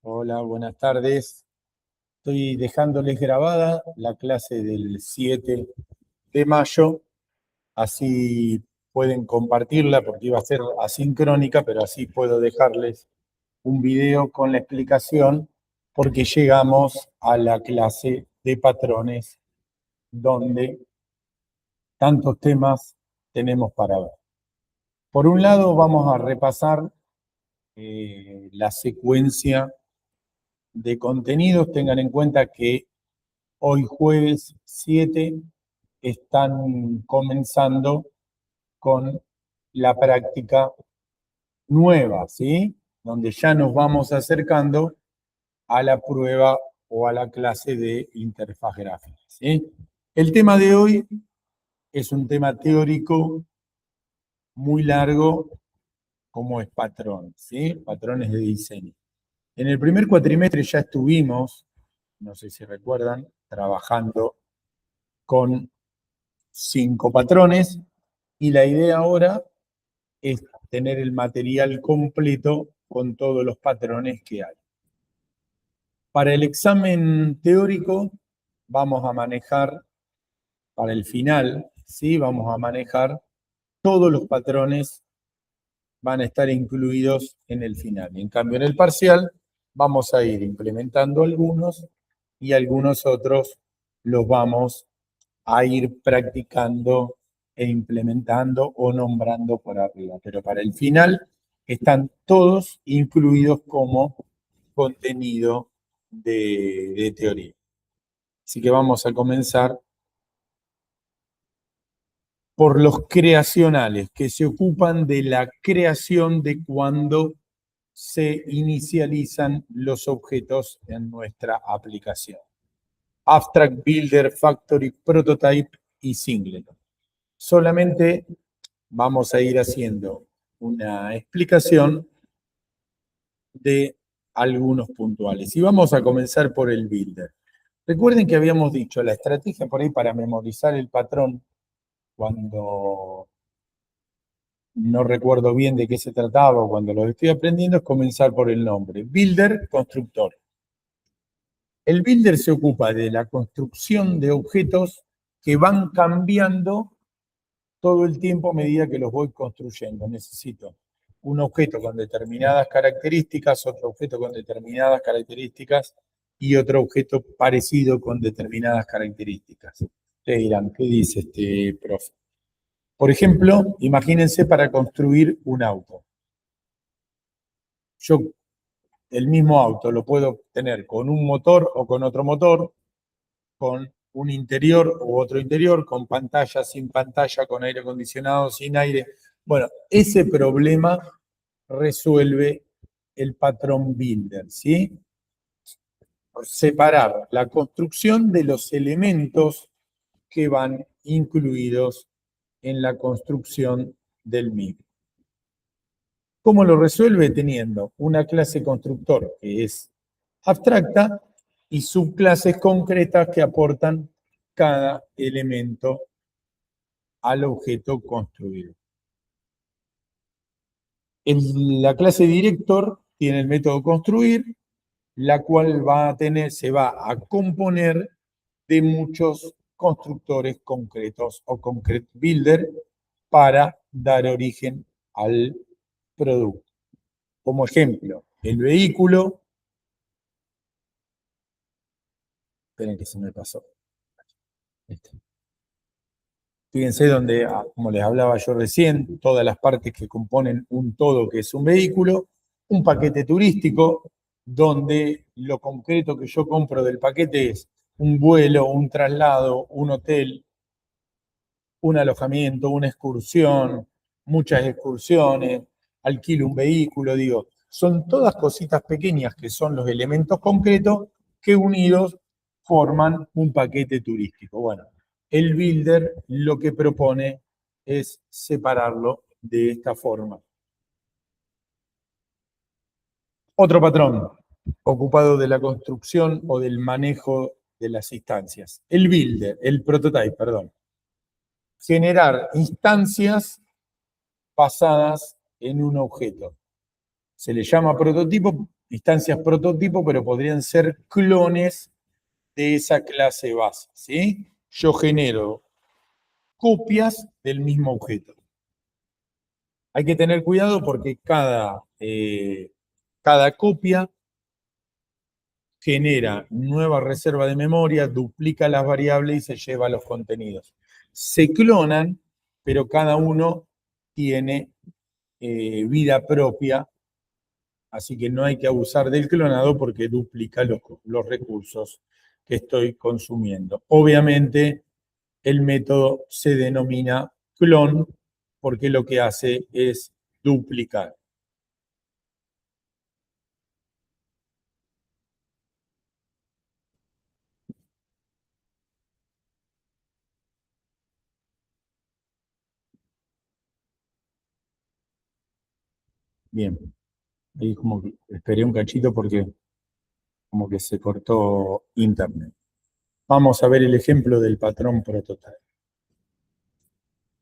Hola, buenas tardes. Estoy dejándoles grabada la clase del 7 de mayo, así pueden compartirla porque iba a ser asincrónica, pero así puedo dejarles un video con la explicación porque llegamos a la clase de patrones donde tantos temas tenemos para ver. Por un lado, vamos a repasar la secuencia de contenidos. Tengan en cuenta que hoy jueves 7 están comenzando con la práctica nueva, ¿sí? Donde ya nos vamos acercando a la prueba o a la clase de interfaz gráfica, ¿sí? El tema de hoy es un tema teórico muy largo, como es patrón, ¿sí? Patrones de diseño. En el primer cuatrimestre ya estuvimos, no sé si recuerdan, trabajando con 5 patrones y la idea ahora es tener el material completo con todos los patrones que hay. Para el examen teórico vamos a manejar, para el final, ¿sí? Vamos a manejar todos los patrones, van a estar incluidos en el final. En cambio, en el parcial vamos a ir implementando algunos y algunos otros los vamos a ir practicando e implementando o nombrando por arriba. Pero para el final están todos incluidos como contenido de teoría. Así que vamos a comenzar por los creacionales, que se ocupan de la creación de cuando se inicializan los objetos en nuestra aplicación. Abstract, Builder, Factory, Prototype y Singleton. Solamente vamos a ir haciendo una explicación de algunos puntuales. Y vamos a comenzar por el Builder. Recuerden que habíamos dicho, la estrategia por ahí para memorizar el patrón, cuando no recuerdo bien de qué se trataba o cuando lo estoy aprendiendo, es comenzar por el nombre. Builder, constructor. El Builder se ocupa de la construcción de objetos que van cambiando todo el tiempo a medida que los voy construyendo. Necesito un objeto con determinadas características, otro objeto con determinadas características y otro objeto parecido con determinadas características. Ustedes dirán, ¿qué dice este profe? Por ejemplo, imagínense para construir un auto. Yo el mismo auto lo puedo tener con un motor o con otro motor, con un interior u otro interior, con pantalla, sin pantalla, con aire acondicionado, sin aire. Bueno, ese problema resuelve el patrón Builder, ¿sí? Separar la construcción de los elementos que van incluidos en la construcción del mismo. ¿Cómo lo resuelve? Teniendo una clase constructor que es abstracta y subclases concretas que aportan cada elemento al objeto construido. La clase director tiene el método construir, la cual se va a componer de muchos constructores concretos o concrete builder para dar origen al producto. Como ejemplo, el vehículo. Esperen que se me pasó. Fíjense donde, como les hablaba yo recién, todas las partes que componen un todo que es un vehículo, un paquete turístico, donde lo concreto que yo compro del paquete es un vuelo, un traslado, un hotel, un alojamiento, una excursión, muchas excursiones, alquilo un vehículo, digo, son todas cositas pequeñas que son los elementos concretos que unidos forman un paquete turístico. Bueno, el Builder lo que propone es separarlo de esta forma. Otro patrón ocupado de la construcción o del manejo de las instancias. El Builder, el Prototype, perdón. Generar instancias basadas en un objeto. Se le llama prototipo instancias prototipo, pero podrían ser clones de esa clase base, ¿sí? Yo genero copias del mismo objeto. Hay que tener cuidado porque cada copia genera nueva reserva de memoria, duplica las variables y se lleva los contenidos. Se clonan, pero cada uno tiene vida propia, así que no hay que abusar del clonado porque duplica los recursos que estoy consumiendo. Obviamente, el método se denomina clon porque lo que hace es duplicar. Bien, ahí como que esperé un cachito porque como que se cortó internet. Vamos a ver el ejemplo del patrón prototype.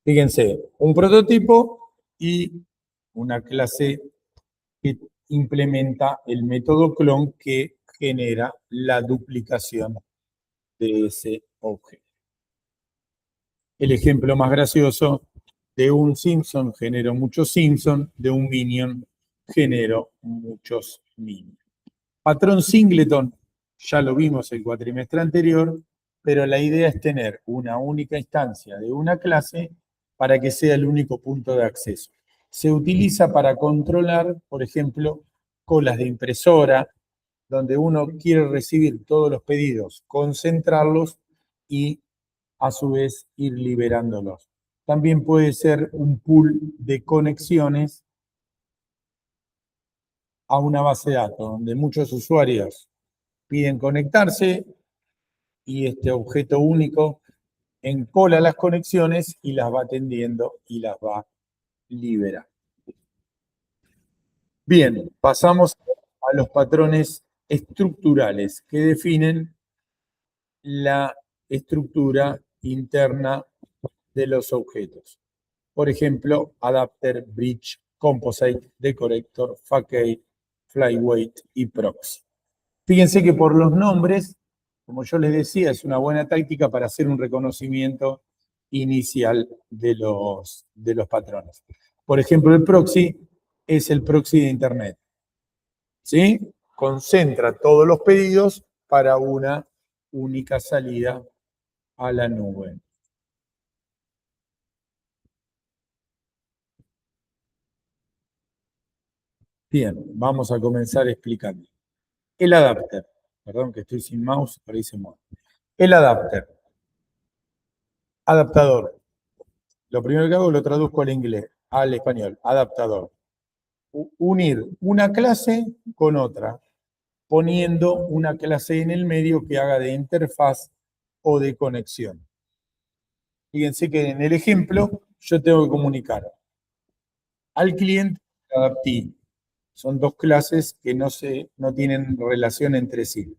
Fíjense, un prototipo y una clase que implementa el método clon que genera la duplicación de ese objeto. El ejemplo más gracioso, de un Simpson genero muchos Simpson, de un Minion genero muchos Minions. Patrón singleton, ya lo vimos el cuatrimestre anterior, pero la idea es tener una única instancia de una clase para que sea el único punto de acceso. Se utiliza para controlar, por ejemplo, colas de impresora, donde uno quiere recibir todos los pedidos, concentrarlos y a su vez ir liberándolos. También puede ser un pool de conexiones a una base de datos, donde muchos usuarios piden conectarse y este objeto único encola las conexiones y las va atendiendo y las va liberando. Bien, pasamos a los patrones estructurales que definen la estructura interna de los objetos. Por ejemplo, adapter, bridge, composite, decorator, facade, flyweight y proxy. Fíjense que por los nombres, como yo les decía, es una buena táctica para hacer un reconocimiento inicial de los patrones. Por ejemplo, el proxy es el proxy de Internet. ¿Sí? Concentra todos los pedidos para una única salida a la nube. Bien, vamos a comenzar explicando. El adapter, perdón que estoy sin mouse, por ahí se mueve. El adapter, adaptador. Lo primero que hago lo traduzco al inglés, al español, adaptador. Unir una clase con otra, poniendo una clase en el medio que haga de interfaz o de conexión. Fíjense que en el ejemplo yo tengo que comunicar al cliente y al adaptee. Son dos clases que no tienen relación entre sí.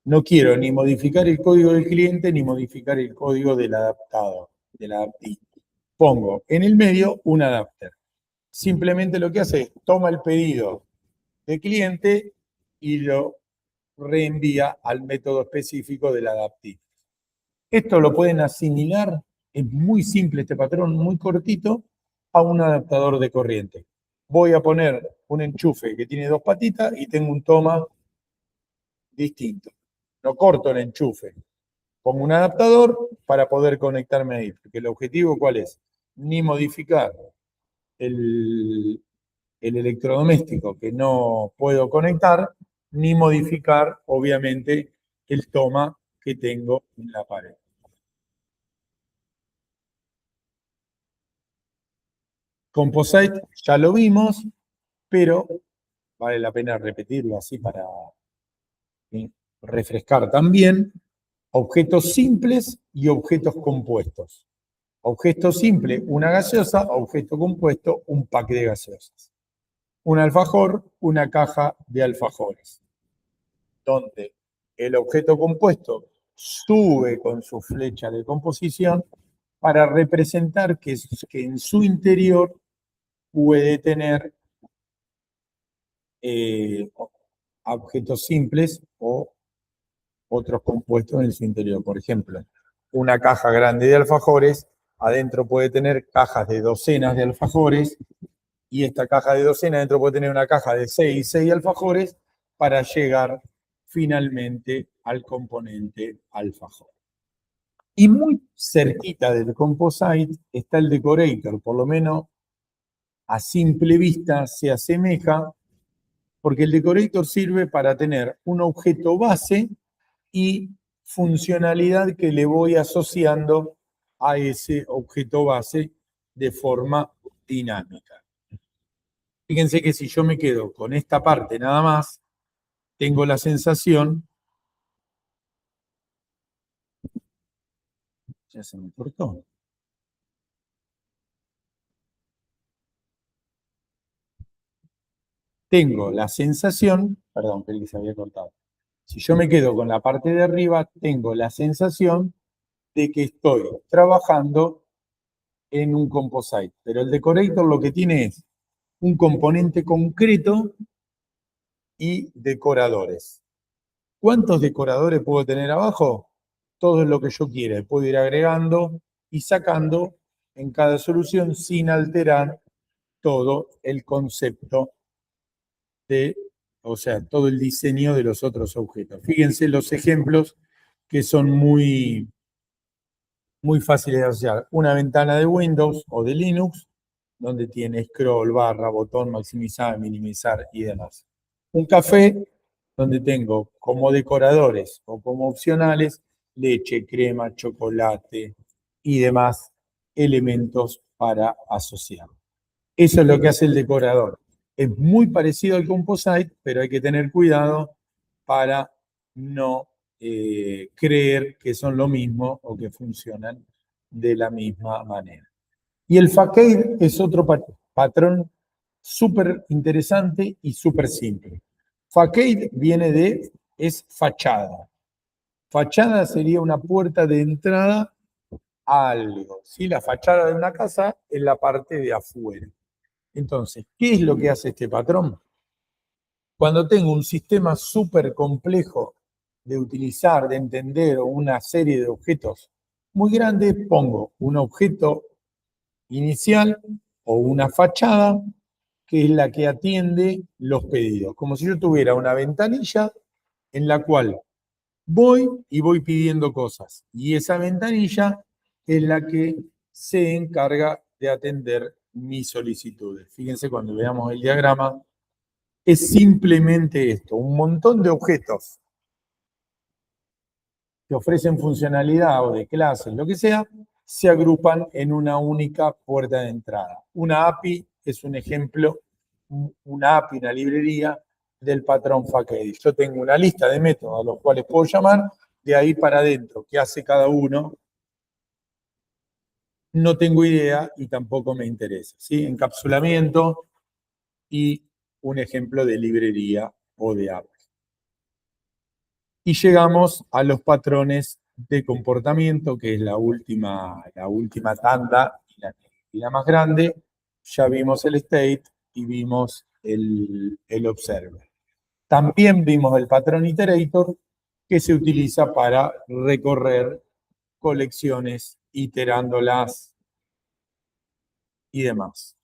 No quiero ni modificar el código del cliente ni modificar el código del adaptado, del adaptee. Pongo en el medio un adapter. Simplemente lo que hace es toma el pedido del cliente y lo reenvía al método específico del adaptee. Esto lo pueden asimilar, es muy simple este patrón, muy cortito, a un adaptador de corriente. Voy a poner un enchufe que tiene dos patitas y tengo un toma distinto. No corto el enchufe, pongo un adaptador para poder conectarme ahí, porque el objetivo ¿cuál es? Ni modificar el electrodoméstico que no puedo conectar, ni modificar, obviamente, el toma que tengo en la pared. Composite ya lo vimos, pero vale la pena repetirlo así para refrescar también. Objetos simples y objetos compuestos. Objeto simple, una gaseosa, objeto compuesto, un pack de gaseosas. Un alfajor, una caja de alfajores. Donde el objeto compuesto sube con su flecha de composición para representar que en su interior puede tener objetos simples o otros compuestos en su interior. Por ejemplo, una caja grande de alfajores, adentro puede tener cajas de docenas de alfajores, y esta caja de docenas adentro puede tener una caja de 6 alfajores para llegar finalmente al componente alfajor. Y muy cerquita del composite está el decorator, por lo menos a simple vista se asemeja, porque el decorator sirve para tener un objeto base y funcionalidad que le voy asociando a ese objeto base de forma dinámica. Fíjense que si yo me quedo con esta parte nada más, tengo la sensación, ya se me cortó. Tengo la sensación, perdón, que se había cortado. Si yo me quedo con la parte de arriba, tengo la sensación de que estoy trabajando en un composite. Pero el decorator lo que tiene es un componente concreto y decoradores. ¿Cuántos decoradores puedo tener abajo? Todo lo que yo quiera. Puedo ir agregando y sacando en cada solución sin alterar todo el concepto o sea, todo el diseño de los otros objetos. Fíjense los ejemplos que son muy fáciles de asociar. Una ventana de Windows o de Linux, donde tiene scroll, barra, botón, maximizar, minimizar y demás. Un café, donde tengo como decoradores o como opcionales leche, crema, chocolate y demás elementos para asociar. Eso es lo que hace el decorador. Es muy parecido al composite, pero hay que tener cuidado para no creer que son lo mismo o que funcionan de la misma manera. Y el facade es otro patrón súper interesante y súper simple. Facade viene es fachada. Fachada sería una puerta de entrada a algo. ¿Sí? La fachada de una casa es la parte de afuera. Entonces, ¿qué es lo que hace este patrón? Cuando tengo un sistema súper complejo de utilizar, de entender, o una serie de objetos muy grandes, pongo un objeto inicial o una fachada que es la que atiende los pedidos. Como si yo tuviera una ventanilla en la cual voy y voy pidiendo cosas. Y esa ventanilla es la que se encarga de atender mis solicitudes. Fíjense cuando veamos el diagrama, es simplemente esto, un montón de objetos que ofrecen funcionalidad o de clases, lo que sea, se agrupan en una única puerta de entrada. Una API es un ejemplo, una API, una librería del patrón Facade. Yo tengo una lista de métodos a los cuales puedo llamar, de ahí para adentro, qué hace cada uno, no tengo idea y tampoco me interesa. ¿Sí? Encapsulamiento y un ejemplo de librería o de API. Y llegamos a los patrones de comportamiento, que es la última tanda y la más grande. Ya vimos el state y vimos el observer. También vimos el patrón iterator, que se utiliza para recorrer colecciones, iterándolas y demás.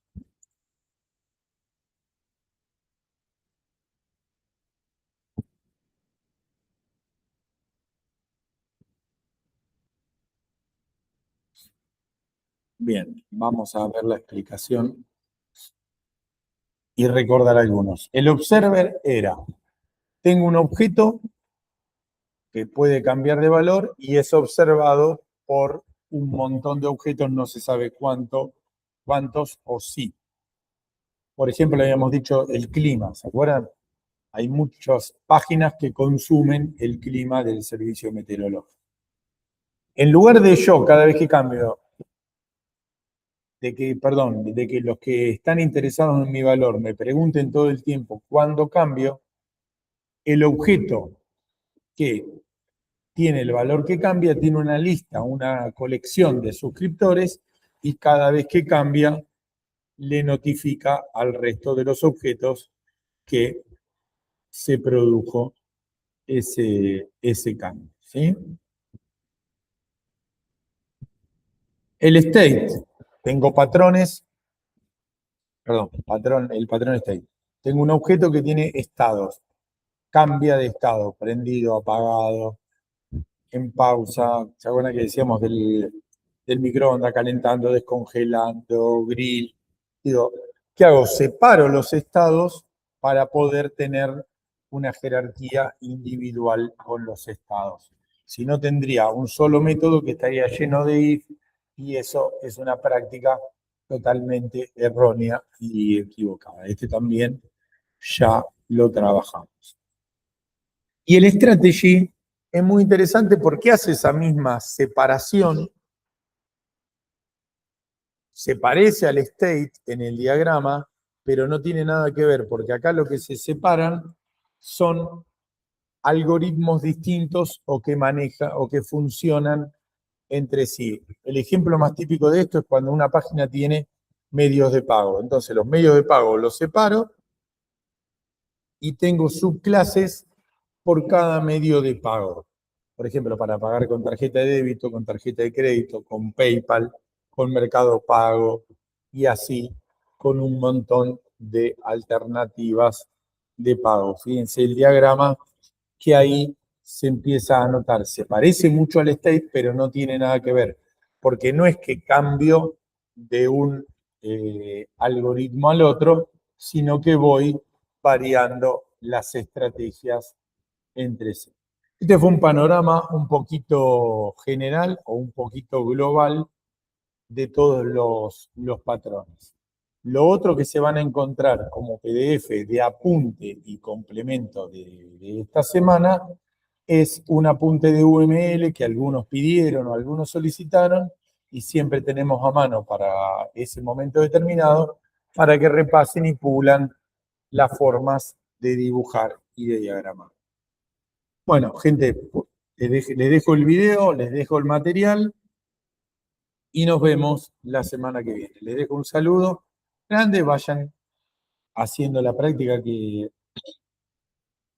Bien, vamos a ver la explicación y recordar algunos. El observer era, tengo un objeto que puede cambiar de valor y es observado por un montón de objetos, no se sabe cuántos o sí. Por ejemplo, habíamos dicho el clima, ¿se acuerdan? Hay muchas páginas que consumen el clima del servicio meteorológico. En lugar de yo, cada vez que cambio, de que los que están interesados en mi valor me pregunten todo el tiempo cuándo cambio, el objeto que tiene el valor que cambia, tiene una lista, una colección de suscriptores y cada vez que cambia le notifica al resto de los objetos que se produjo ese cambio, ¿sí? El state, tengo patrones, perdón, el patrón state. Tengo un objeto que tiene estados, cambia de estado, prendido, apagado, en pausa. ¿Se acuerdan que decíamos del microondas, calentando, descongelando, grill? Digo, ¿qué hago? Separo los estados para poder tener una jerarquía individual con los estados. Si no, tendría un solo método que estaría lleno de if, y eso es una práctica totalmente errónea y equivocada. Este también ya lo trabajamos. Y el strategy es muy interesante porque hace esa misma separación, se parece al state en el diagrama, pero no tiene nada que ver, porque acá lo que se separan son algoritmos distintos o que maneja o que funcionan entre sí. El ejemplo más típico de esto es cuando una página tiene medios de pago. Entonces los medios de pago los separo y tengo subclases por cada medio de pago. Por ejemplo, para pagar con tarjeta de débito, con tarjeta de crédito, con PayPal, con Mercado Pago y así con un montón de alternativas de pago. Fíjense el diagrama que ahí se empieza a notar. Se parece mucho al state, pero no tiene nada que ver, porque no es que cambio de un algoritmo al otro, sino que voy variando las estrategias entre sí. Este fue un panorama un poquito general o un poquito global de todos los patrones. Lo otro que se van a encontrar como PDF de apunte y complemento de esta semana es un apunte de UML que algunos pidieron o algunos solicitaron y siempre tenemos a mano para ese momento determinado para que repasen y pulan las formas de dibujar y de diagramar. Bueno, gente, les dejo el video, les dejo el material y nos vemos la semana que viene. Les dejo un saludo grande, vayan haciendo la práctica que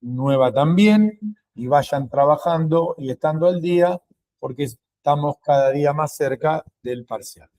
nueva también y vayan trabajando y estando al día porque estamos cada día más cerca del parcial.